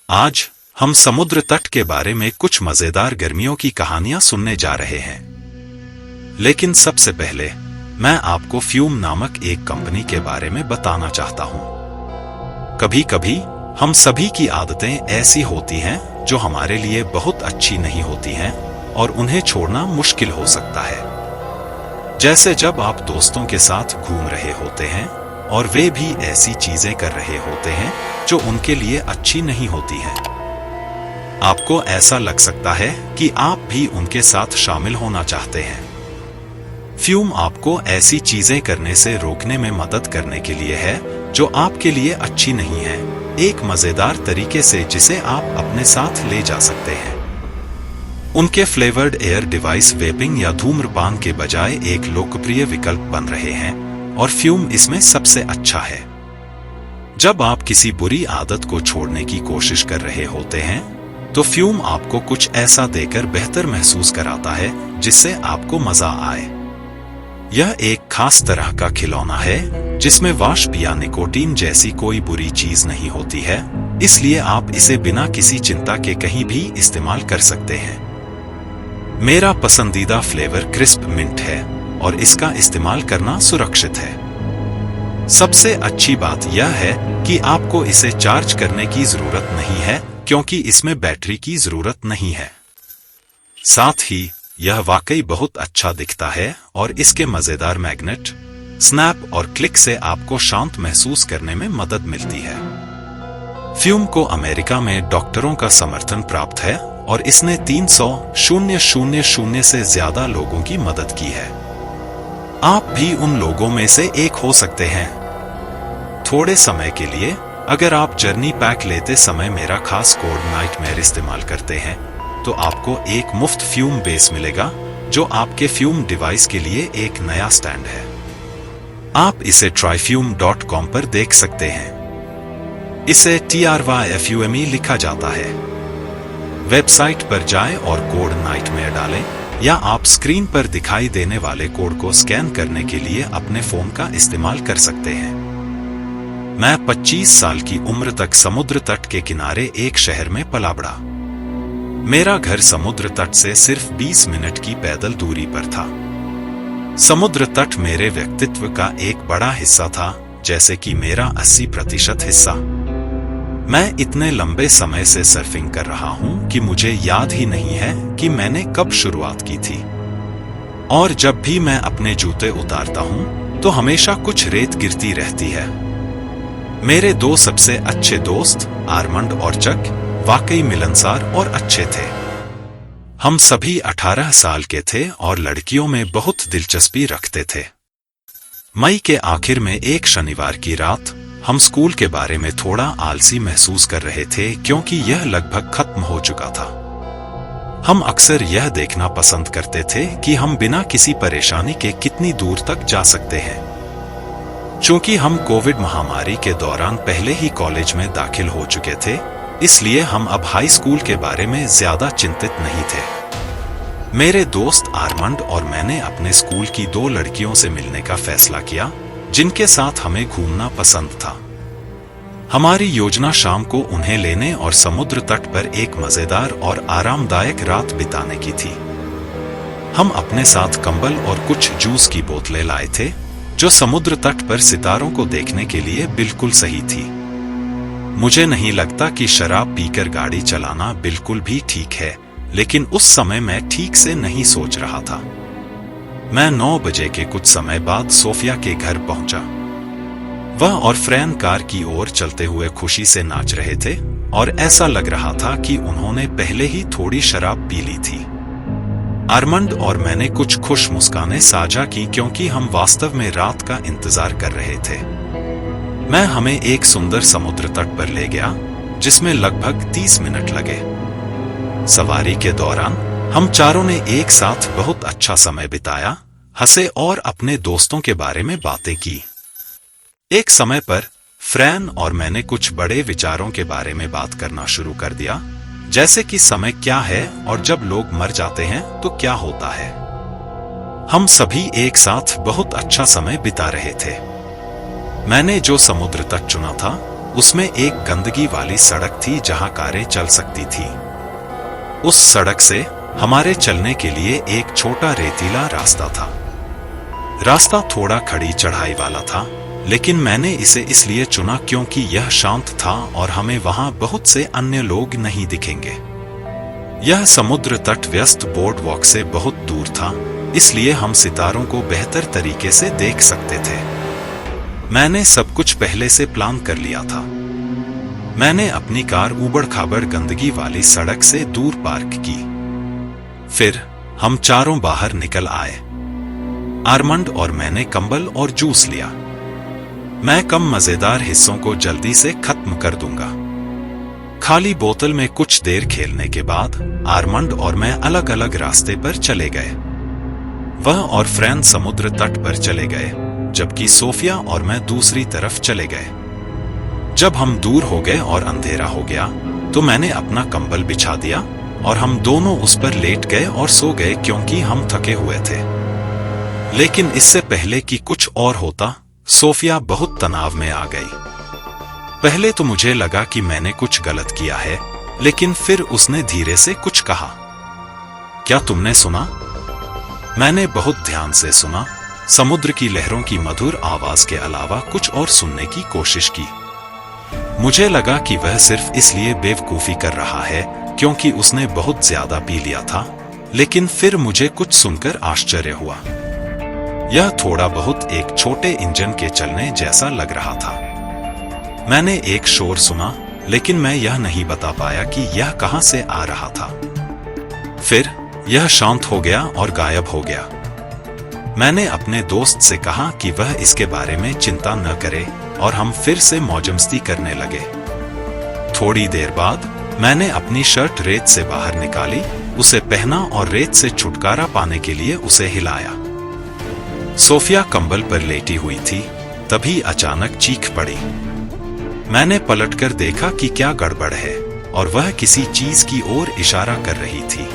आज हम समुद्र तट के बारे में कुछ मजेदार गर्मियों की कहानियां सुनने जा रहे हैं। लेकिन सबसे पहले मैं आपको फ्यूम नामक एक कंपनी के बारे में बताना चाहता हूं। कभी कभी हम सभी की आदतें ऐसी होती हैं जो हमारे लिए बहुत अच्छी नहीं होती हैं और उन्हें छोड़ना मुश्किल हो सकता है। जैसे जब आप दोस्तों के साथ घूम रहे होते हैं और वे भी ऐसी चीजें कर रहे होते हैं जो उनके लिए अच्छी नहीं होती हैं। आपको ऐसा लग सकता है कि आप भी उनके साथ शामिल होना चाहते हैं। फ्यूम आपको ऐसी चीजें करने से रोकने में मदद करने के लिए है जो आपके लिए अच्छी नहीं है, एक मजेदार तरीके से जिसे आप अपने साथ ले जा सकते हैं। उनके फ्लेवर्ड एयर डिवाइस वेपिंग या धूम्रपान के बजाय एक लोकप्रिय विकल्प बन रहे हैं और फ्यूम इसमें सबसे अच्छा है। जब आप किसी बुरी आदत को छोड़ने की कोशिश कर रहे होते हैं तो फ्यूम आपको कुछ ऐसा देकर बेहतर महसूस कराता है जिससे आपको मजा आए। यह एक खास तरह का खिलौना है जिसमें वाष्प या निकोटीन जैसी कोई बुरी चीज नहीं होती है, इसलिए आप इसे बिना किसी चिंता के कहीं भी इस्तेमाल कर सकते हैं। मेरा पसंदीदा फ्लेवर क्रिस्प मिंट है और इसका इस्तेमाल करना सुरक्षित है। सबसे अच्छी बात यह है कि आपको इसे चार्ज करने की जरूरत नहीं है क्योंकि इसमें बैटरी की जरूरत नहीं है। साथ ही यह वाकई बहुत अच्छा दिखता है और इसके मजेदार मैग्नेट, स्नैप और क्लिक से आपको शांत महसूस करने में मदद मिलती है। फ्यूम को अमेरिका में डॉक्टरों का समर्थन प्राप्त है और इसने 300,000 से ज्यादा लोगों की मदद की है। आप भी उन लोगों में से एक हो सकते हैं। थोड़े समय के लिए अगर आप जर्नी पैक लेते समय मेरा खास कोड नाइटमेयर इस्तेमाल करते हैं तो आपको एक मुफ्त फ्यूम बेस मिलेगा जो आपके फ्यूम डिवाइस के लिए एक नया स्टैंड है। आप इसे tryfume.com पर देख सकते हैं। इसे TRYFUME लिखा जाता है। वेबसाइट पर जाएं और कोड नाइटमेयर डालें या आप स्क्रीन पर दिखाई देने वाले कोड को स्कैन करने के लिए अपने फोन का इस्तेमाल कर सकते हैं। मैं 25 साल की उम्र तक समुद्र तट के किनारे एक शहर में पला बढ़ा। मेरा घर समुद्र तट से सिर्फ 20 मिनट की पैदल दूरी पर था। समुद्र तट मेरे व्यक्तित्व का एक बड़ा हिस्सा था, जैसे कि मेरा 80% हिस्सा। मैं इतने लंबे समय से सर्फिंग कर रहा हूं कि मुझे याद ही नहीं है कि मैंने कब शुरुआत की थी। और जब भी मैं अपने जूते उतारता हूं तो हमेशा कुछ रेत गिरती रहती है। मेरे दो सबसे अच्छे दोस्त आर्मंड और चक वाकई मिलनसार और अच्छे थे। हम सभी 18 साल के थे और लड़कियों में बहुत दिलचस्पी रखते थे। मई के आखिर में एक शनिवार की रात हम स्कूल के बारे में थोड़ा आलसी महसूस कर रहे थे क्योंकि यह लगभग खत्म हो चुका था। हम अक्सर यह देखना पसंद करते थे कि हम बिना किसी परेशानी के कितनी दूर तक जा सकते हैं। चूंकि हम कोविड महामारी के दौरान पहले ही कॉलेज में दाखिल हो चुके थे, इसलिए हम अब हाई स्कूल के बारे में ज्यादा चिंतित नहीं थे। मेरे दोस्त आर्मंड और मैंने अपने स्कूल की 2 लड़कियों से मिलने का फैसला किया जिनके साथ हमें घूमना पसंद था। हमारी योजना शाम को उन्हें लेने और समुद्र तट पर एक मजेदार और आरामदायक रात बिताने की थी। हम अपने साथ कंबल और कुछ जूस की बोतलें लाए थे जो समुद्र तट पर सितारों को देखने के लिए बिल्कुल सही थी। मुझे नहीं लगता कि शराब पीकर गाड़ी चलाना बिल्कुल भी ठीक है, लेकिन उस समय मैं ठीक से नहीं सोच रहा था। मैं 9 बजे के कुछ समय बाद सोफिया के घर पहुंचा। वह और फ्रैन कार की ओर चलते हुए खुशी से नाच रहे थे और ऐसा लग रहा था कि उन्होंने पहले ही थोड़ी शराब पी ली थी। आर्मंड और मैंने कुछ खुश मुस्कानें साझा की क्योंकि हम वास्तव में रात का इंतजार कर रहे थे। मैं हमें एक सुंदर समुद्र तट पर ले गया जिसमें लगभग 30 मिनट लगे। सवारी के दौरान हम चारों ने एक साथ बहुत अच्छा समय बिताया, हंसे और अपने दोस्तों के बारे में बातें की। एक समय पर फ्रैन और मैंने कुछ बड़े विचारों के बारे में बात करना शुरू कर दिया, जैसे कि समय क्या है और जब लोग मर जाते हैं तो क्या होता है। हम सभी एक साथ बहुत अच्छा समय बिता रहे थे। मैंने जो समुद्र तट चुना था उसमें एक गंदगी वाली सड़क थी जहां कारें चल सकती थी। उस सड़क से हमारे चलने के लिए एक छोटा रेतीला रास्ता था। रास्ता थोड़ा खड़ी चढ़ाई वाला था, लेकिन मैंने इसे इसलिए चुना क्योंकि यह शांत था और हमें वहां बहुत से अन्य लोग नहीं दिखेंगे। यह समुद्र तट व्यस्त बोर्ड वॉक से बहुत दूर था, इसलिए हम सितारों को बेहतर तरीके से देख सकते थे। मैंने सब कुछ पहले से प्लान कर लिया था। मैंने अपनी कार ऊबड़-खाबड़ गंदगी वाली सड़क से दूर पार्क की। फिर हम चारों बाहर निकल आए। आर्मंड और मैंने कंबल और जूस लिया। मैं कम मजेदार हिस्सों को जल्दी से खत्म कर दूंगा। खाली बोतल में कुछ देर खेलने के बाद आर्मंड और मैं अलग अलग रास्ते पर चले गए। वह और फ्रैन समुद्र तट पर चले गए, जबकि सोफिया और मैं दूसरी तरफ चले गए। जब हम दूर हो गए और अंधेरा हो गया, तो मैंने अपना कंबल बिछा दिया और हम दोनों उस पर लेट गए और सो गए क्योंकि हम थके हुए थे। लेकिन इससे पहले कि कुछ और होता, सोफिया बहुत तनाव में आ गई। पहले तो मुझे लगा कि मैंने कुछ गलत किया है, लेकिन फिर उसने धीरे से कुछ कहा। क्या तुमने सुना? मैंने बहुत ध्यान से सुना, समुद्र की लहरों की मधुर आवाज के अलावा कुछ और सुनने की कोशिश की। मुझे लगा कि वह सिर्फ इसलिए बेवकूफी कर रहा है क्योंकि उसने बहुत ज्यादा पी लिया था, लेकिन फिर मुझे कुछ सुनकर आश्चर्य हुआ। यह थोड़ा बहुत एक छोटे इंजन के चलने जैसा लग रहा था। मैंने एक शोर सुना, लेकिन मैं यह नहीं बता पाया कि यह कहां से आ रहा था। फिर यह शांत हो गया और गायब हो गया। मैंने अपने दोस्त से कहा कि वह इसके बारे में चिंता न करे और हम फिर से मौजमस्ती करने लगे। थोड़ी देर बाद मैंने अपनी शर्ट रेत से बाहर निकाली, उसे पहना और रेत से छुटकारा पाने के लिए उसे हिलाया। सोफिया कंबल पर लेटी हुई थी, तभी अचानक चीख पड़ी। मैंने पलटकर देखा कि क्या गड़बड़ है और वह किसी चीज की ओर इशारा कर रही थी।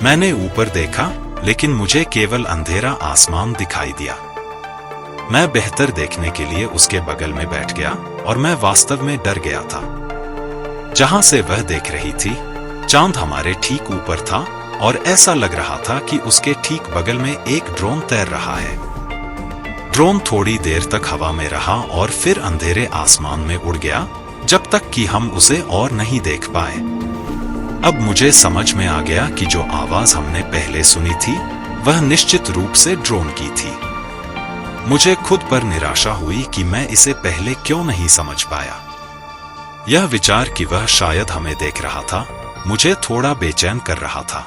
मैंने ऊपर देखा, लेकिन मुझे केवल अंधेरा आसमान दिखाई दिया। मैं बेहतर देखने के लिए उसके बगल में बैठ गया और मैं वास्तव में डर गया था। जहां से वह देख रही थी, चांद हमारे ठीक ऊपर था और ऐसा लग रहा था कि उसके ठीक बगल में एक ड्रोन तैर रहा है। ड्रोन थोड़ी देर तक हवा में रहा और फिर अंधेरे आसमान में उड़ गया, जब तक कि हम उसे और नहीं देख पाए। अब मुझे समझ में आ गया कि जो आवाज हमने पहले सुनी थी, वह निश्चित रूप से ड्रोन की थी। मुझे खुद पर निराशा हुई कि मैं इसे पहले क्यों नहीं समझ पाया। यह विचार कि वह शायद हमें देख रहा था, मुझे थोड़ा बेचैन कर रहा था।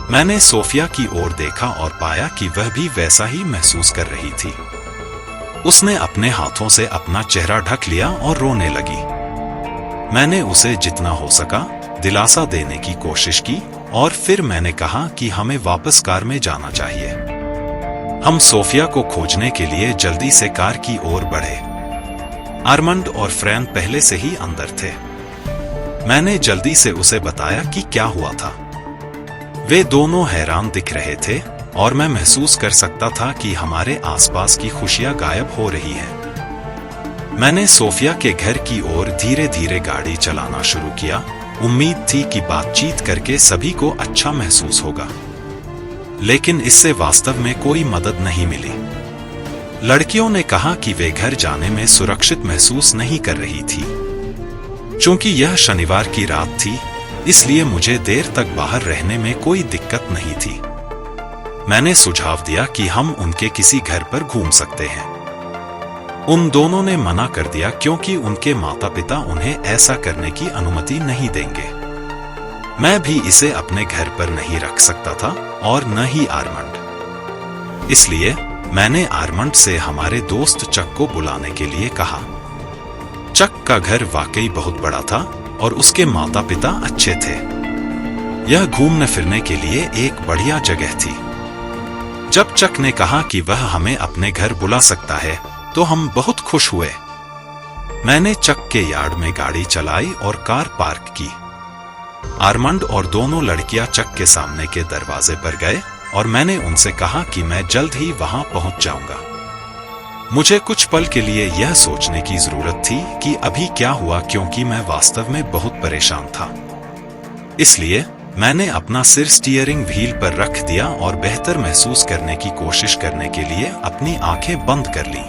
मैंने सोफिया की ओर देखा और पाया कि वह भी वैसा ही महसूस कर रही थी। उसने अपने हाथों से अपना चेहरा ढक लिया और रोने लगी। मैंने उसे जितना हो सका दिलासा देने की कोशिश की और फिर मैंने कहा कि हमें वापस कार में जाना चाहिए। हम सोफिया को खोजने के लिए जल्दी से कार की ओर बढ़े। आर्मंड और फ्रैन पहले से ही अंदर थे। मैंने जल्दी से उसे बताया कि क्या हुआ था। वे दोनों हैरान दिख रहे थे और मैं महसूस कर सकता था कि हमारे आसपास की खुशियां गायब हो रही हैं। मैंने सोफिया के घर की ओर धीरे धीरे गाड़ी चलाना शुरू किया। उम्मीद थी कि बातचीत करके सभी को अच्छा महसूस होगा, लेकिन इससे वास्तव में कोई मदद नहीं मिली। लड़कियों ने कहा कि वे घर जाने में सुरक्षित महसूस नहीं कर रही थी। चूंकि यह शनिवार की रात थी, इसलिए मुझे देर तक बाहर रहने में कोई दिक्कत नहीं थी। मैंने सुझाव दिया कि हम उनके किसी घर पर घूम सकते हैं। उन दोनों ने मना कर दिया क्योंकि उनके माता-पिता उन्हें ऐसा करने की अनुमति नहीं देंगे। मैं भी इसे अपने घर पर नहीं रख सकता था और न ही आर्मंड। इसलिए मैंने आर्मंड से हमारे दोस्त चक को बुलाने के लिए कहा। चक का घर वाकई बहुत बड़ा था और उसके माता पिता अच्छे थे। यह घूमने फिरने के लिए एक बढ़िया जगह थी। जब चक ने कहा कि वह हमें अपने घर बुला सकता है, तो हम बहुत खुश हुए। मैंने चक के यार्ड में गाड़ी चलाई और कार पार्क की। आर्मंड और दोनों लड़कियां चक के सामने के दरवाजे पर गए और मैंने उनसे कहा कि मैं जल्द ही वहां पहुंच जाऊंगा। मुझे कुछ पल के लिए यह सोचने की जरूरत थी कि अभी क्या हुआ, क्योंकि मैं वास्तव में बहुत परेशान था। इसलिए मैंने अपना सिर स्टीयरिंग व्हील पर रख दिया और बेहतर महसूस करने की कोशिश करने के लिए अपनी आंखें बंद कर ली।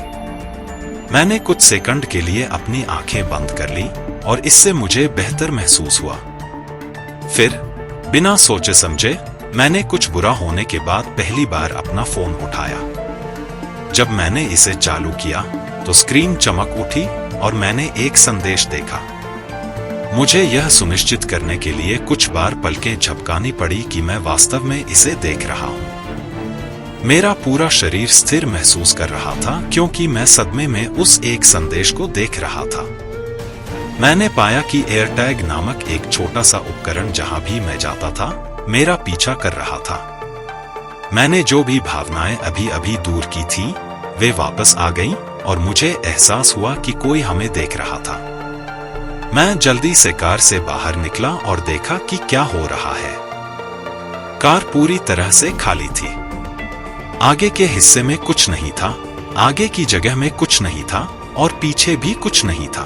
मैंने कुछ सेकंड के लिए अपनी आंखें बंद कर ली और इससे मुझे बेहतर महसूस हुआ। फिर बिना सोचे समझे मैंने कुछ बुरा होने के बाद पहली बार अपना फोन उठाया। जब मैंने इसे चालू किया तो स्क्रीन चमक उठी और मैंने एक संदेश देखा। मुझे यह सुनिश्चित करने के लिए कुछ बार पलकें झपकानी पड़ी कि मैं वास्तव में इसे देख रहा हूं। मेरा पूरा शरीर स्थिर महसूस कर रहा था क्योंकि मैं सदमे में उस एक संदेश को देख रहा था। मैंने पाया कि एयरटैग नामक एक छोटा सा उपकरण जहां भी मैं जाता था मेरा पीछा कर रहा था। मैंने जो भी भावनाएं अभी अभी दूर की थी वे वापस आ गईं और मुझे एहसास हुआ कि कोई हमें देख रहा था। मैं जल्दी से कार से बाहर निकला और देखा कि क्या हो रहा है। कार पूरी तरह से खाली थी। आगे के हिस्से में कुछ नहीं था, आगे की जगह में कुछ नहीं था और पीछे भी कुछ नहीं था।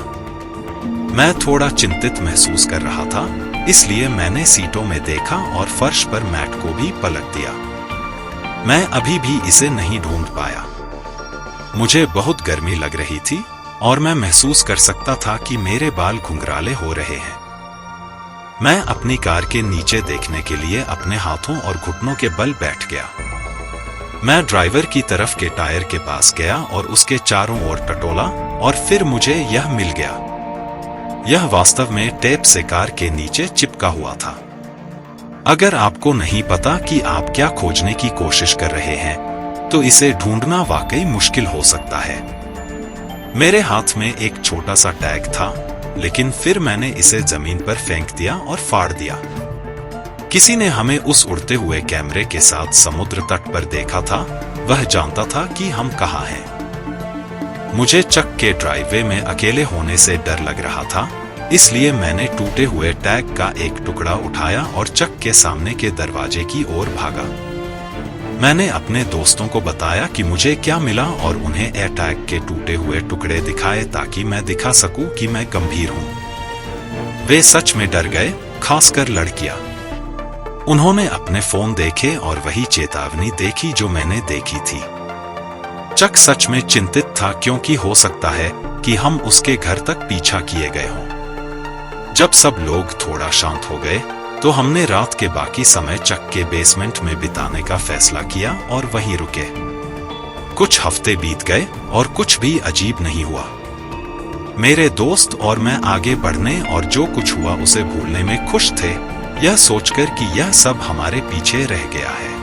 मैं थोड़ा चिंतित महसूस कर रहा था, इसलिए मैंने सीटों में देखा और फर्श पर मैट को भी पलट दिया। मैं अभी भी इसे नहीं ढूंढ पाया। मुझे बहुत गर्मी लग रही थी और मैं महसूस कर सकता था कि मेरे बाल घुंघराले हो रहे हैं। मैं अपनी कार के नीचे देखने के लिए अपने हाथों और घुटनों के बल बैठ गया। मैं ड्राइवर की तरफ के टायर के पास गया और उसके चारों ओर टटोला और फिर मुझे यह मिल गया। यह वास्तव में टेप से कार के नीचे चिपका हुआ था। अगर आपको नहीं पता कि आप क्या खोजने की कोशिश कर रहे हैं तो इसे ढूंढना वाकई मुश्किल हो सकता है। मेरे हाथ में एक छोटा सा टैग था, लेकिन फिर मैंने इसे जमीन पर फेंक दिया और फाड़ दिया। किसी ने हमें उस उड़ते हुए कैमरे के साथ समुद्र तट पर देखा था। वह जानता था कि हम कहाँ हैं। मुझे चक के ड्राइववे में अकेले होने से डर लग रहा था, इसलिए मैंने टूटे हुए टैग का एक टुकड़ा उठाया और चक के सामने के दरवाजे की ओर भागा। मैंने अपने दोस्तों को बताया कि मुझे क्या मिला और उन्हें एयरटैग के टूटे हुए टुकड़े दिखाए ताकि मैं दिखा सकूं कि मैं गंभीर हूं। वे सच में डर गए, खासकर लड़कियां। उन्होंने अपने फोन देखे और वही चेतावनी देखी जो मैंने देखी थी। चक सच में चिंतित था क्योंकि हो सकता है कि हम उसके घर तक पीछा किए गए हों। जब सब लोग थोड़ा शांत हो गए तो हमने रात के बाकी समय चक के बेसमेंट में बिताने का फैसला किया और वहीं रुके। कुछ हफ्ते बीत गए और कुछ भी अजीब नहीं हुआ। मेरे दोस्त और मैं आगे बढ़ने और जो कुछ हुआ उसे भूलने में खुश थे, यह सोचकर कि यह सब हमारे पीछे रह गया है।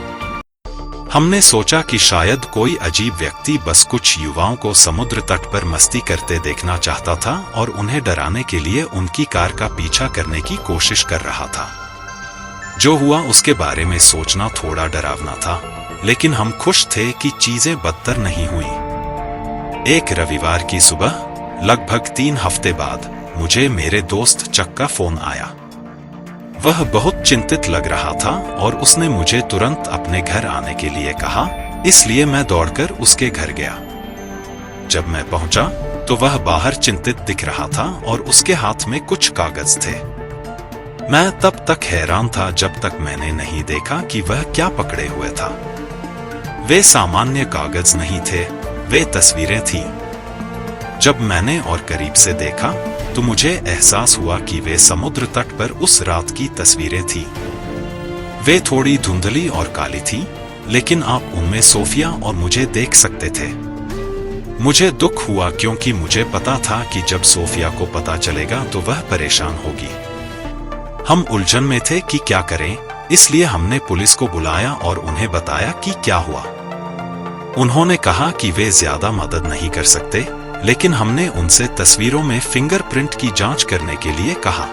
हमने सोचा कि शायद कोई अजीब व्यक्ति बस कुछ युवाओं को समुद्र तट पर मस्ती करते देखना चाहता था और उन्हें डराने के लिए उनकी कार का पीछा करने की कोशिश कर रहा था। जो हुआ उसके बारे में सोचना थोड़ा डरावना था, लेकिन हम खुश थे कि चीजें बदतर नहीं हुई। एक रविवार की सुबह लगभग 3 हफ्ते बाद मुझे मेरे दोस्त चक का फोन आया। वह बहुत चिंतित लग रहा था और उसने मुझे तुरंत अपने घर आने के लिए कहा, इसलिए मैं दौड़कर उसके घर गया। जब मैं पहुंचा तो वह बाहर चिंतित दिख रहा था और उसके हाथ में कुछ कागज थे। मैं तब तक हैरान था जब तक मैंने नहीं देखा कि वह क्या पकड़े हुए था। वे सामान्य कागज नहीं थे, वे तस्वीरें थीं। जब मैंने और करीब से देखा तो मुझे एहसास हुआ कि वे समुद्र तट पर उस रात की तस्वीरें थीं। वे थोड़ी धुंधली और काली थीं, लेकिन आप उनमें सोफिया और मुझे देख सकते थे। मुझे दुख हुआ क्योंकि मुझे पता था कि जब सोफिया को पता चलेगा तो वह परेशान होगी। हम उलझन में थे कि क्या करें, इसलिए हमने पुलिस को बुलाया और उन्हें बताया कि क्या हुआ। उन्होंने कहा कि वे ज्यादा मदद नहीं कर सकते, लेकिन हमने उनसे तस्वीरों में फिंगरप्रिंट की जांच करने के लिए कहा।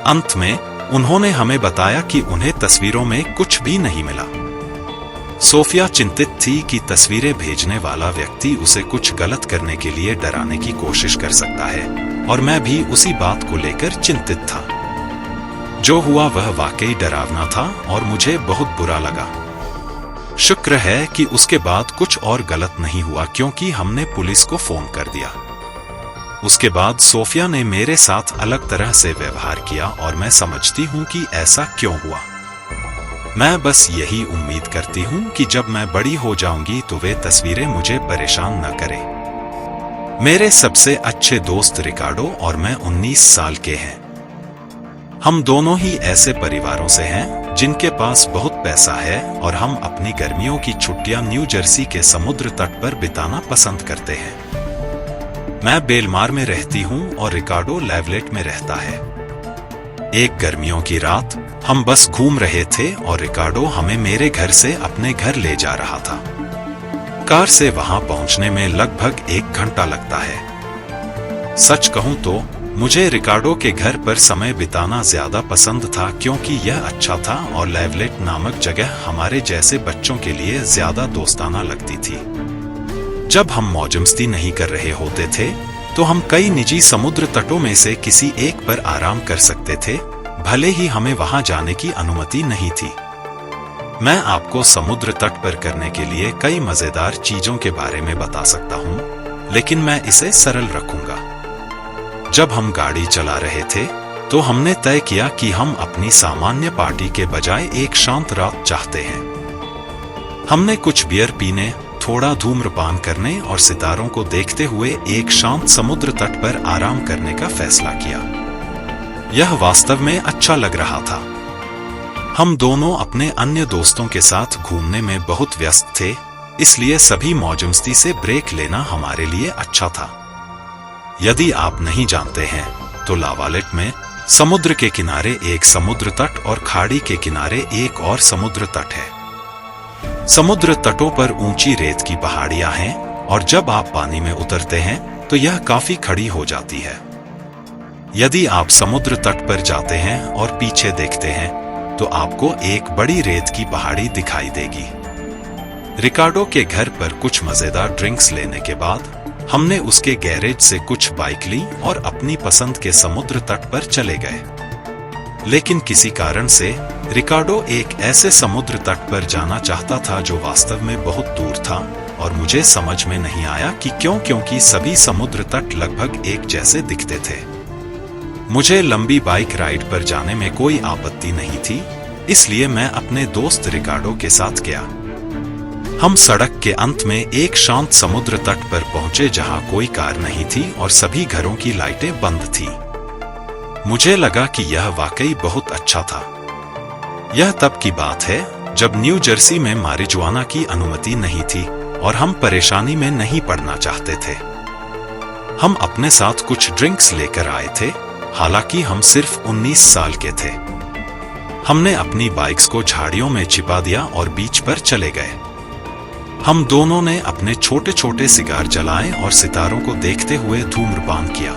अंत में उन्होंने हमें बताया कि उन्हें तस्वीरों में कुछ भी नहीं मिला। सोफिया चिंतित थी कि तस्वीरें भेजने वाला व्यक्ति उसे कुछ गलत करने के लिए डराने की कोशिश कर सकता है, और मैं भी उसी बात को लेकर चिंतित था। जो हुआ वह वाकई डरावना था और मुझे बहुत बुरा लगा। शुक्र है कि उसके बाद कुछ और गलत नहीं हुआ क्योंकि हमने पुलिस को फोन कर दिया। उसके बाद सोफिया ने मेरे साथ अलग तरह से व्यवहार किया और मैं समझती हूँ कि ऐसा क्यों हुआ। मैं बस यही उम्मीद करती हूँ कि जब मैं बड़ी हो जाऊंगी तो वे तस्वीरें मुझे परेशान न करें। मेरे सबसे अच्छे दोस्त रिकार्डो और मैं 19 साल के हैं। हम दोनों ही ऐसे परिवारों से हैं जिनके पास बहुत पैसा है और हम अपनी गर्मियों की छुट्टियां न्यू जर्सी के समुद्र तट पर बिताना पसंद करते हैं। मैं बेलमार में रहती हूँ और रिकार्डो लेवलेट में रहता है। एक गर्मियों की रात हम बस घूम रहे थे और रिकार्डो हमें मेरे घर से अपने घर ले जा रहा था। कार से वहां पहुंचने में लगभग 1 घंटा लगता है। सच कहूं तो मुझे रिकार्डो के घर पर समय बिताना ज्यादा पसंद था क्योंकि यह अच्छा था और लेवलेट नामक जगह हमारे जैसे बच्चों के लिए ज्यादा दोस्ताना लगती थी। जब हम मौज-मस्ती नहीं कर रहे होते थे तो हम कई निजी समुद्र तटों में से किसी एक पर आराम कर सकते थे, भले ही हमें वहां जाने की अनुमति नहीं थी। मैं आपको समुद्र तट पर करने के लिए कई मजेदार चीजों के बारे में बता सकता हूं, लेकिन मैं इसे सरल रखूंगा। जब हम गाड़ी चला रहे थे तो हमने तय किया कि हम अपनी सामान्य पार्टी के बजाय एक शांत रात चाहते हैं। हमने कुछ बियर पीने, थोड़ा धूम्रपान करने और सितारों को देखते हुए एक शांत समुद्र तट पर आराम करने का फैसला किया। यह वास्तव में अच्छा लग रहा था। हम दोनों अपने अन्य दोस्तों के साथ घूमने में बहुत व्यस्त थे, इसलिए सभी मौज-मस्ती से ब्रेक लेना हमारे लिए अच्छा था। यदि आप नहीं जानते हैं तो लेवलेट में समुद्र के किनारे एक समुद्र तट और खाड़ी के किनारे एक और समुद्र तट है। समुद्र तटों पर ऊंची रेत की पहाड़ियां हैं और जब आप पानी में उतरते हैं तो यह काफी खड़ी हो जाती है। यदि आप समुद्र तट पर जाते हैं और पीछे देखते हैं तो आपको एक बड़ी रेत की पहाड़ी दिखाई देगी। रिकार्डो के घर पर कुछ मजेदार ड्रिंक्स लेने के बाद हमने उसके गैरेज से कुछ बाइक ली और अपनी पसंद के समुद्र तट पर चले गए। लेकिन किसी कारण से रिकार्डो एक ऐसे समुद्र तट पर जाना चाहता था जो वास्तव में बहुत दूर था और मुझे समझ में नहीं आया कि क्यों, क्योंकि सभी समुद्र तट लगभग एक जैसे दिखते थे। मुझे लंबी बाइक राइड पर जाने में कोई आपत्ति नहीं थी, इसलिए मैं अपने दोस्त रिकार्डो के साथ गया। हम सड़क के अंत में एक शांत समुद्र तट पर पहुंचे जहां कोई कार नहीं थी और सभी घरों की लाइटें बंद थी। मुझे लगा कि यह वाकई बहुत अच्छा था। यह तब की बात है जब न्यू जर्सी में मारिजुआना की अनुमति नहीं थी और हम परेशानी में नहीं पड़ना चाहते थे। हम अपने साथ कुछ ड्रिंक्स लेकर आए थे, हालांकि हम सिर्फ 19 साल के थे। हमने अपनी बाइक्स को झाड़ियों में छिपा दिया और बीच पर चले गए। हम दोनों ने अपने छोटे छोटे सिगार जलाए और सितारों को देखते हुए धूम्रपान किया।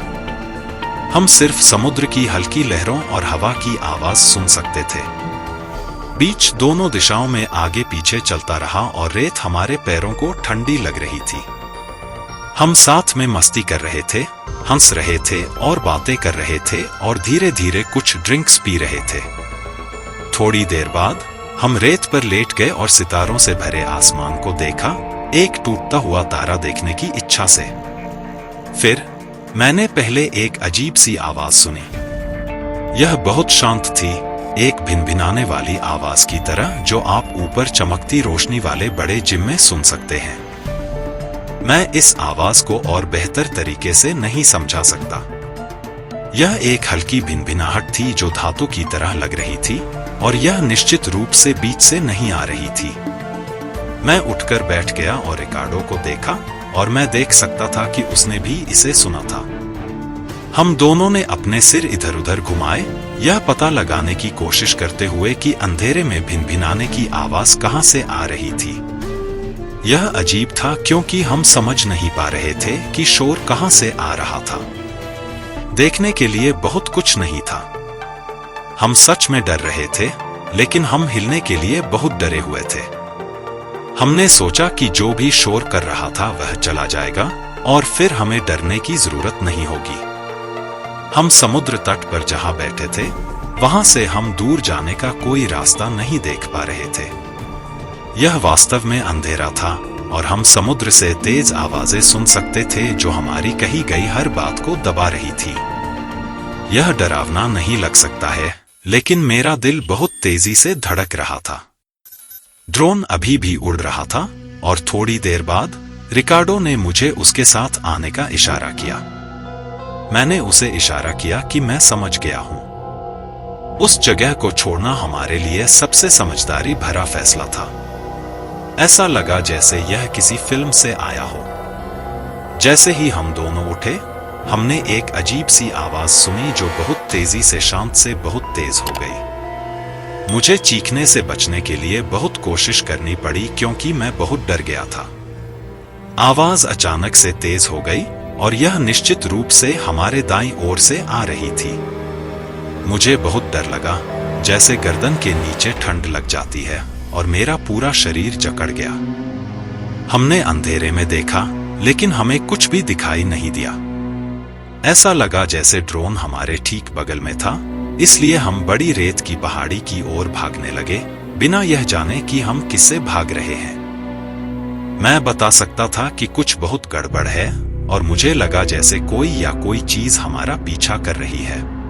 हम सिर्फ समुद्र की हल्की लहरों और हवा की आवाज सुन सकते थे। बीच दोनों दिशाओं में आगे पीछे चलता रहा और रेत हमारे पैरों को ठंडी लग रही थी। हम साथ में मस्ती कर रहे थे, हंस रहे थे और बातें कर रहे थे और धीरे धीरे कुछ ड्रिंक्स पी रहे थे। थोड़ी देर बाद हम रेत पर लेट गए और सितारों से भरे आसमान को देखा, एक टूटता हुआ तारा देखने की इच्छा से। फिर मैंने पहले एक अजीब सी आवाज सुनी। यह बहुत शांत थी, एक भिनभिनाने वाली आवाज की तरह जो आप ऊपर चमकती रोशनी वाले बड़े जिम में सुन सकते हैं। मैं इस आवाज को और बेहतर तरीके से नहीं समझा सकता। यह एक हल्की भिनभिनाहट थी जो धातु की तरह लग रही थी और यह निश्चित रूप से बीच से नहीं आ रही थी। मैं उठकर बैठ गया और रिकार्डो को देखा और मैं देख सकता था कि उसने भी इसे सुना था। हम दोनों ने अपने सिर इधर उधर घुमाए, यह पता लगाने की कोशिश करते हुए कि अंधेरे में भिनभिनाने की आवाज कहां से आ रही थी। यह अजीब था क्योंकि हम समझ नहीं पा रहे थे कि शोर कहां से आ रहा था। देखने के लिए बहुत कुछ नहीं था। हम सच में डर रहे थे, लेकिन हम हिलने के लिए बहुत डरे हुए थे। हमने सोचा कि जो भी शोर कर रहा था वह चला जाएगा और फिर हमें डरने की जरूरत नहीं होगी। हम समुद्र तट पर जहां बैठे थे, वहां से हम दूर जाने का कोई रास्ता नहीं देख पा रहे थे। यह वास्तव में अंधेरा था और हम समुद्र से तेज आवाजें सुन सकते थे जो हमारी कही गई हर बात को दबा रही थी। यह डरावना नहीं लग सकता है, लेकिन मेरा दिल बहुत तेजी से धड़क रहा था। ड्रोन अभी भी उड़ रहा था और थोड़ी देर बाद रिकार्डो ने मुझे उसके साथ आने का इशारा किया। मैंने उसे इशारा किया कि मैं समझ गया हूं। उस जगह को छोड़ना हमारे लिए सबसे समझदारी भरा फैसला था। ऐसा लगा जैसे यह किसी फिल्म से आया हो। जैसे ही हम दोनों उठे, हमने एक अजीब सी आवाज सुनी जो बहुत तेजी से शांत से बहुत तेज हो गई। मुझे चीखने से बचने के लिए बहुत कोशिश करनी पड़ी क्योंकि मैं बहुत डर गया था। आवाज अचानक से तेज हो गई और यह निश्चित रूप से हमारे दाईं ओर से आ रही थी। मुझे बहुत डर लगा, जैसे गर्दन के नीचे ठंड लग जाती है और मेरा पूरा शरीर जकड़ गया। हमने अंधेरे में देखा, लेकिन हमें कुछ भी दिखाई नहीं दिया। ऐसा लगा जैसे ड्रोन हमारे ठीक बगल में था, इसलिए हम बड़ी रेत की पहाड़ी की ओर भागने लगे, बिना यह जाने कि हम किससे भाग रहे हैं। मैं बता सकता था कि कुछ बहुत गड़बड़ है और मुझे लगा जैसे कोई या कोई चीज हमारा पीछा कर रही है।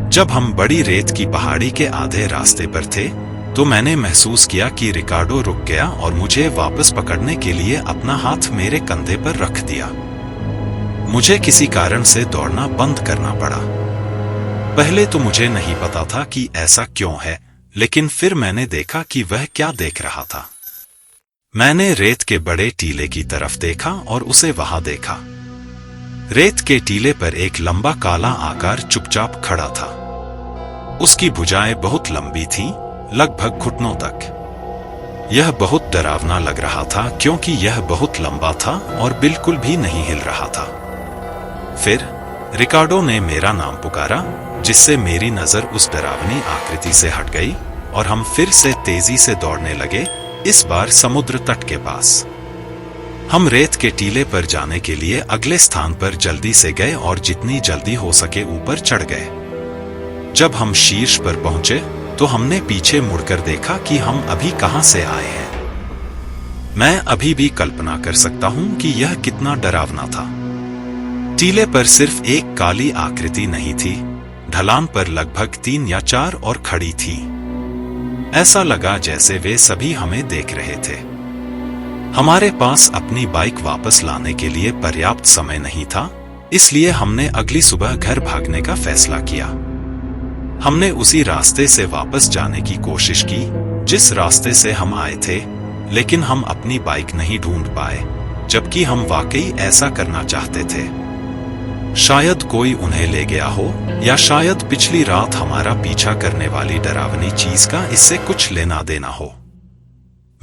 जब हम बड़ी रेत की पहाड़ी के आधे रास्ते पर थे, तो मैंने महसूस किया कि रिकार्डो रुक गया और मुझे वापस पकड़ने के लिए अपना हाथ मेरे कंधे पर रख दिया। मुझे किसी कारण से दौड़ना बंद करना पड़ा। पहले तो मुझे नहीं पता था कि ऐसा क्यों है, लेकिन फिर मैंने देखा कि वह क्या देख रहा था। मैंने रेत के बड़े टीले की तरफ देखा और उसे वहां देखा। रेत के टीले पर एक लंबा काला आकार चुपचाप खड़ा था। उसकी भुजाएं बहुत लंबी थीं, लगभग घुटनों तक। यह बहुत डरावना लग रहा था क्योंकि यह बहुत लंबा था और बिल्कुल भी नहीं हिल रहा था। फिर रिकार्डो ने मेरा नाम पुकारा, जिससे मेरी नजर उस डरावनी आकृति से हट गई और हम फिर से तेजी से दौड़ने लगे, इस बार समुद्र तट के पास। हम रेत के टीले पर जाने के लिए अगले स्थान पर जल्दी से गए और जितनी जल्दी हो सके ऊपर चढ़ गए। जब हम शीर्ष पर पहुंचे, तो हमने पीछे मुड़कर देखा कि हम अभी कहां से आए हैं। मैं अभी भी कल्पना कर सकता हूं कि यह कितना डरावना था। टीले पर सिर्फ एक काली आकृति नहीं थी, ढलान पर लगभग 3 या 4 और खड़ी थी। ऐसा लगा जैसे वे सभी हमें देख रहे थे। हमारे पास अपनी बाइक वापस लाने के लिए पर्याप्त समय नहीं था, इसलिए हमने अगली सुबह घर भागने का फैसला किया। हमने उसी रास्ते से वापस जाने की कोशिश की जिस रास्ते से हम आए थे, लेकिन हम अपनी बाइक नहीं ढूंढ पाए, जबकि हम वाकई ऐसा करना चाहते थे। शायद कोई उन्हें ले गया हो, या शायद पिछली रात हमारा पीछा करने वाली डरावनी चीज का इससे कुछ लेना देना हो।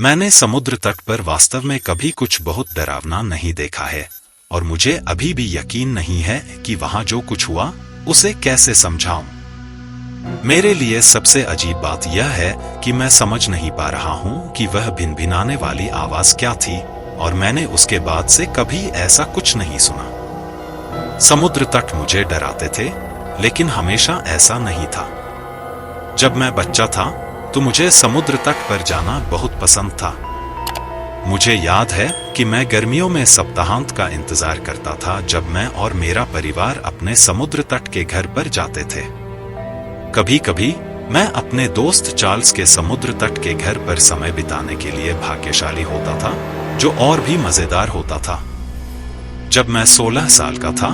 मैंने समुद्र तट पर वास्तव में कभी कुछ बहुत डरावना नहीं देखा है, और मुझे अभी भी यकीन नहीं है कि वहां जो कुछ हुआ उसे कैसे समझाऊं। मेरे लिए सबसे अजीब बात यह है कि मैं समझ नहीं पा रहा हूं कि वह भिनभिनाने वाली आवाज क्या थी, और मैंने उसके बाद से कभी ऐसा कुछ नहीं सुना। समुद्र तट मुझे डराते थे, लेकिन हमेशा ऐसा नहीं था। जब मैं बच्चा था तो मुझे समुद्र तट पर जाना बहुत पसंद था। मुझे याद है कि मैं गर्मियों में सप्ताहांत का इंतजार करता था, जब मैं और मेरा परिवार अपने समुद्र तट के घर पर जाते थे। कभी कभी मैं अपने दोस्त चार्ल्स के समुद्र तट के घर पर समय बिताने के लिए भाग्यशाली होता था, जो और भी मजेदार होता था। जब मैं 16 साल का था,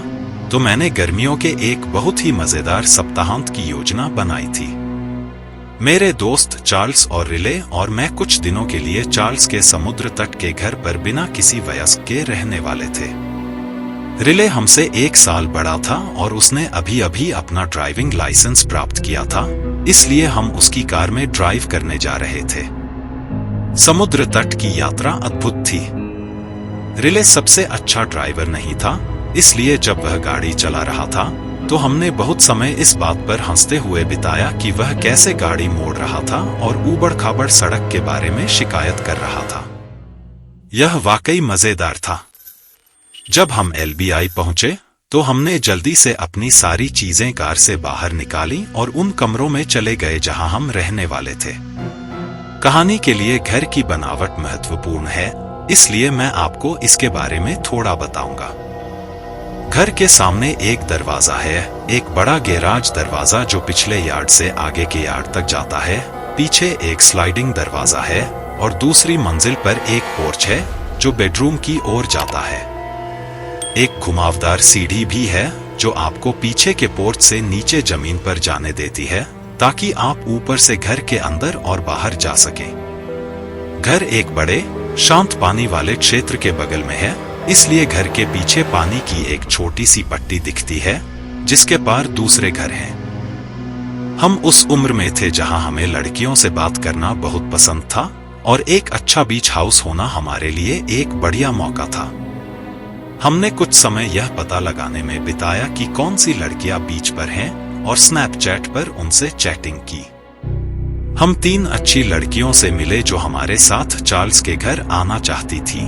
तो मैंने गर्मियों के एक बहुत ही मजेदार सप्ताहांत की योजना बनाई थी। मेरे दोस्त चार्ल्स और रिले और मैं कुछ दिनों के लिए चार्ल्स के समुद्र तट के घर पर बिना किसी वयस्क के रहने वाले थे। रिले हमसे 1 साल बड़ा था और उसने अभी अभी अपना ड्राइविंग लाइसेंस प्राप्त किया था, इसलिए हम उसकी कार में ड्राइव करने जा रहे थे। समुद्र तट की यात्रा अद्भुत थी। रिले सबसे अच्छा ड्राइवर नहीं था, इसलिए जब वह गाड़ी चला रहा था तो हमने बहुत समय इस बात पर हंसते हुए बिताया कि वह कैसे गाड़ी मोड़ रहा था और ऊबड़-खाबड़ सड़क के बारे में शिकायत कर रहा था। यह वाकई मजेदार था। जब हम LBI पहुंचे तो हमने जल्दी से अपनी सारी चीजें कार से बाहर निकाली और उन कमरों में चले गए जहां हम रहने वाले थे। कहानी के लिए घर की बनावट महत्वपूर्ण है, इसलिए मैं आपको इसके बारे में थोड़ा बताऊंगा। घर के सामने एक दरवाजा है, एक बड़ा गैराज दरवाजा जो पिछले यार्ड से आगे के यार्ड तक जाता है। पीछे एक स्लाइडिंग दरवाजा है और दूसरी मंजिल पर एक पोर्च है जो बेडरूम की ओर जाता है। एक घुमावदार सीढ़ी भी है जो आपको पीछे के पोर्च से नीचे जमीन पर जाने देती है ताकि आप ऊपर से घर के अंदर और बाहर जा सकें। घर एक बड़े शांत पानी वाले क्षेत्र के बगल में है, इसलिए घर के पीछे पानी की एक छोटी सी पट्टी दिखती है जिसके पार दूसरे घर हैं। हम उस उम्र में थे जहां हमें लड़कियों से बात करना बहुत पसंद था और एक अच्छा बीच हाउस होना हमारे लिए एक बढ़िया मौका था। हमने कुछ समय यह पता लगाने में बिताया कि कौन सी लड़कियां बीच पर हैं और स्नैपचैट पर उनसे चैटिंग की। हम 3 अच्छी लड़कियों से मिले जो हमारे साथ चार्ल्स के घर आना चाहती थी।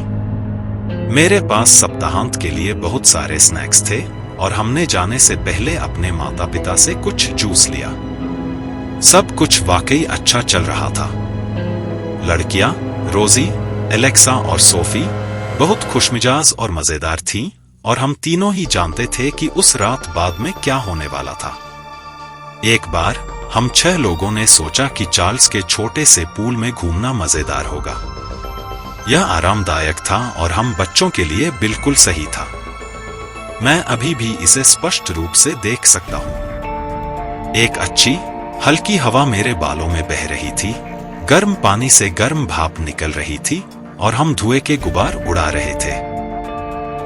मेरे पास सप्ताहांत के लिए बहुत सारे स्नैक्स थे और हमने जाने से पहले अपने माता पिता से कुछ जूस लिया। सब कुछ वाकई अच्छा चल रहा था। लड़कियां रोजी, एलेक्सा और सोफी बहुत खुशमिजाज और मजेदार थीं और हम तीनों ही जानते थे कि उस रात बाद में क्या होने वाला था। एक बार हम 6 लोगों ने सोचा कि चार्ल्स के छोटे से पूल में घूमना मजेदार होगा। यह आरामदायक था और हम बच्चों के लिए बिल्कुल सही था। मैं अभी भी इसे स्पष्ट रूप से देख सकता हूं। एक अच्छी हल्की हवा मेरे बालों में बह रही थी, गर्म पानी से गर्म भाप निकल रही थी और हम धुएं के गुबार उड़ा रहे थे।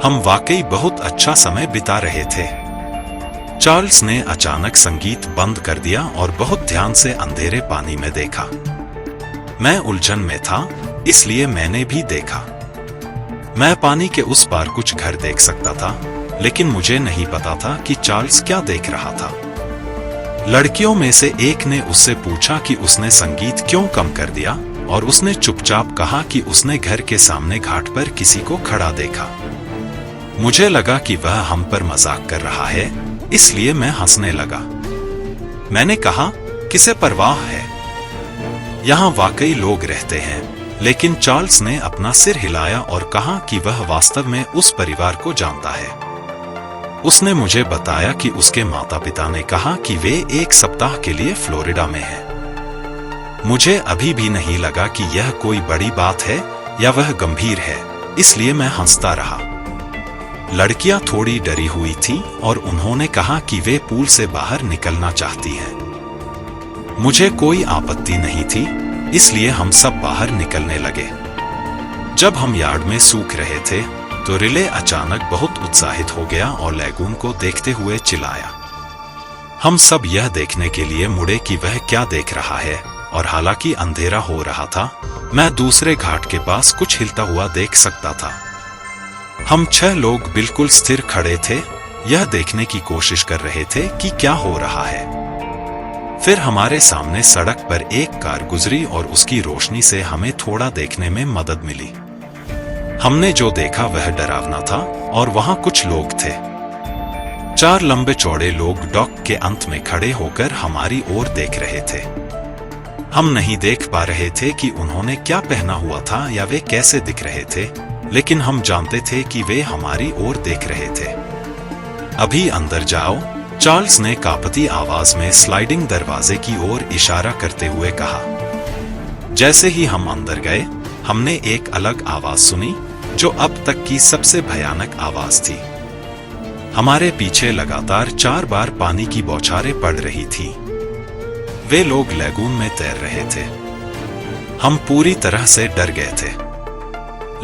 हम वाकई बहुत अच्छा समय बिता रहे थे। चार्ल्स ने अचानक संगीत बंद कर दिया और बहुत ध्यान से अंधेरे पानी में देखा। मैं उलझन में था, इसलिए मैंने भी देखा। मैं पानी के उस पार कुछ घर देख सकता था, लेकिन मुझे नहीं पता था कि चार्ल्स क्या देख रहा था। लड़कियों में से एक ने उससे पूछा कि उसने संगीत क्यों कम कर दिया और उसने चुपचाप कहा कि उसने घर के सामने घाट पर किसी को खड़ा देखा। मुझे लगा कि वह हम पर मजाक कर रहा है, इसलिए मैं हंसने लगा। मैंने कहा, किसे परवाह है, यहाँ वाकई लोग रहते हैं। लेकिन चार्ल्स ने अपना सिर हिलाया और कहा कि वह वास्तव में उस परिवार को जानता है। उसने मुझे बताया कि उसके माता पिता ने कहा कि वे 1 सप्ताह के लिए फ्लोरिडा में हैं। मुझे अभी भी नहीं लगा कि यह कोई बड़ी बात है या वह गंभीर है, इसलिए मैं हंसता रहा। लड़कियां थोड़ी डरी हुई थीं और उन्होंने कहा कि वे पूल से बाहर निकलना चाहती हैं। मुझे कोई आपत्ति नहीं थी, इसलिए हम सब बाहर निकलने लगे। जब हम यार्ड में सूख रहे थे तो रिले अचानक बहुत उत्साहित हो गया और लैगून को देखते हुए चिल्लाया। हम सब यह देखने के लिए मुड़े कि वह क्या देख रहा है और हालांकि अंधेरा हो रहा था, मैं दूसरे घाट के पास कुछ हिलता हुआ देख सकता था। हम 6 लोग बिल्कुल स्थिर खड़े थे, यह देखने की कोशिश कर रहे थे कि क्या हो रहा है। फिर हमारे सामने सड़क पर एक कार गुजरी और उसकी रोशनी से हमें थोड़ा देखने में मदद मिली। हमने जो देखा वह डरावना था और वहां कुछ लोग थे। 4 लंबे चौड़े लोग डॉक के अंत में खड़े होकर हमारी ओर देख रहे थे। हम नहीं देख पा रहे थे कि उन्होंने क्या पहना हुआ था या वे कैसे दिख रहे थे, लेकिन हम जानते थे कि वे हमारी ओर देख रहे थे। अभी अंदर जाओ, चार्ल्स ने कांपती आवाज में स्लाइडिंग दरवाजे की ओर इशारा करते हुए कहा। जैसे ही हम अंदर गए, हमने एक अलग आवाज सुनी जो अब तक की सबसे भयानक आवाज थी। हमारे पीछे लगातार 4 बार पानी की बौछारें पड़ रही थी। वे लोग लैगून में तैर रहे थे। हम पूरी तरह से डर गए थे।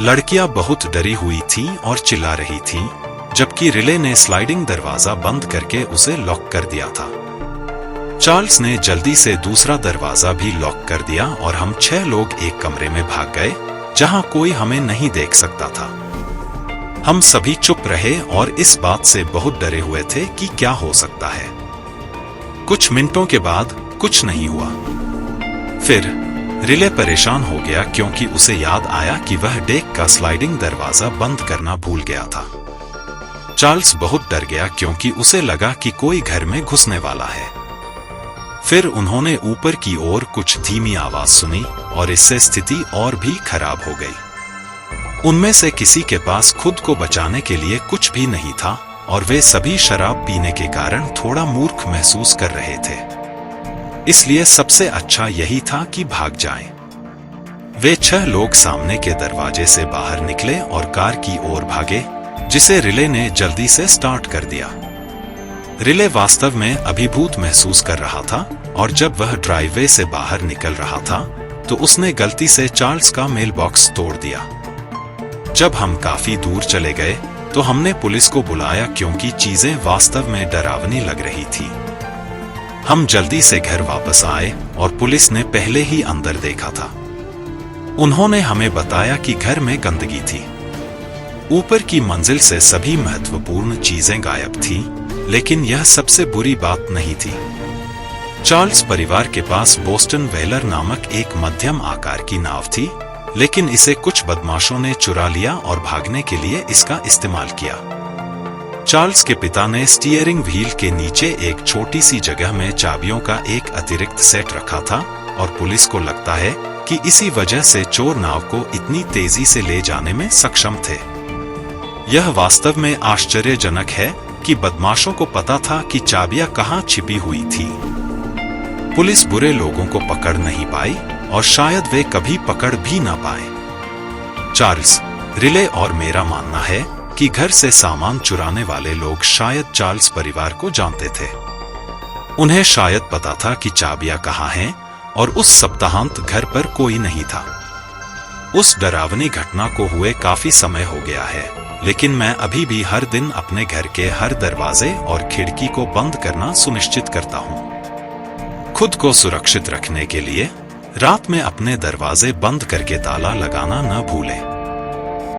लड़कियां बहुत डरी हुई थीं और चिल्ला रही थीं, जबकि रिले ने स्लाइडिंग दरवाजा बंद करके उसे लॉक कर दिया था। चार्ल्स ने जल्दी से दूसरा दरवाजा भी लॉक कर दिया और हम 6 लोग एक कमरे में भाग गए जहां कोई हमें नहीं देख सकता था। हम सभी चुप रहे और इस बात से बहुत डरे हुए थे कि क्या हो सकता है। कुछ मिनटों के बाद कुछ नहीं हुआ। फिर रिले परेशान हो गया क्योंकि उसे याद आया कि वह डेक का स्लाइडिंग दरवाजा बंद करना भूल गया था। चार्ल्स बहुत डर गया क्योंकि उसे लगा कि कोई घर में घुसने वाला है। फिर उन्होंने ऊपर की ओर कुछ धीमी आवाज सुनी और इससे स्थिति और भी खराब हो गई। उनमें से किसी के पास खुद को बचाने के लिए कुछ भी नहीं था और वे सभी शराब पीने के कारण थोड़ा मूर्ख महसूस कर रहे थे। इसलिए सबसे अच्छा यही था कि भाग जाएं। वे 6 लोग सामने के दरवाजे से बाहर निकले और कार की ओर भागे, जिसे रिले ने जल्दी से स्टार्ट कर दिया। रिले वास्तव में अभिभूत महसूस कर रहा था और जब वह ड्राइववे से बाहर निकल रहा था तो उसने गलती से चार्ल्स का मेल बॉक्स तोड़ दिया। जब हम काफी दूर चले गए तो हमने पुलिस को बुलाया क्योंकि चीजें वास्तव में डरावनी लग रही थी। हम जल्दी से घर वापस आए और पुलिस ने पहले ही अंदर देखा था। उन्होंने हमें बताया कि घर में गंदगी थी। ऊपर की मंजिल से सभी महत्वपूर्ण चीजें गायब थीं, लेकिन यह सबसे बुरी बात नहीं थी। चार्ल्स परिवार के पास बोस्टन व्हेलर नामक एक मध्यम आकार की नाव थी, लेकिन इसे कुछ बदमाशों ने चुरा लिया और भागने के लिए इसका इस्तेमाल किया। चार्ल्स के पिता ने स्टीयरिंग व्हील के नीचे एक छोटी सी जगह में चाबियों का एक अतिरिक्त सेट रखा था और पुलिस को लगता है कि इसी वजह से चोर नाव को इतनी तेजी से ले जाने में सक्षम थे। यह वास्तव में आश्चर्यजनक है कि बदमाशों को पता था कि चाबियां कहां छिपी हुई थी। पुलिस बुरे लोगों को पकड़ नहीं पाई और शायद वे कभी पकड़ भी ना पाए। चार्ल्स, रिले और मेरा मानना है कि घर से सामान चुराने वाले लोग शायद चार्ल्स परिवार को जानते थे। उन्हें शायद पता था कि चाबियां कहां हैं और उस सप्ताहांत घर पर कोई नहीं था। उस डरावनी घटना को हुए काफी समय हो गया है, लेकिन मैं अभी भी हर दिन अपने घर के हर दरवाजे और खिड़की को बंद करना सुनिश्चित करता हूँ। खुद को सुरक्षित रखने के लिए रात में अपने दरवाजे बंद करके ताला लगाना न भूलें।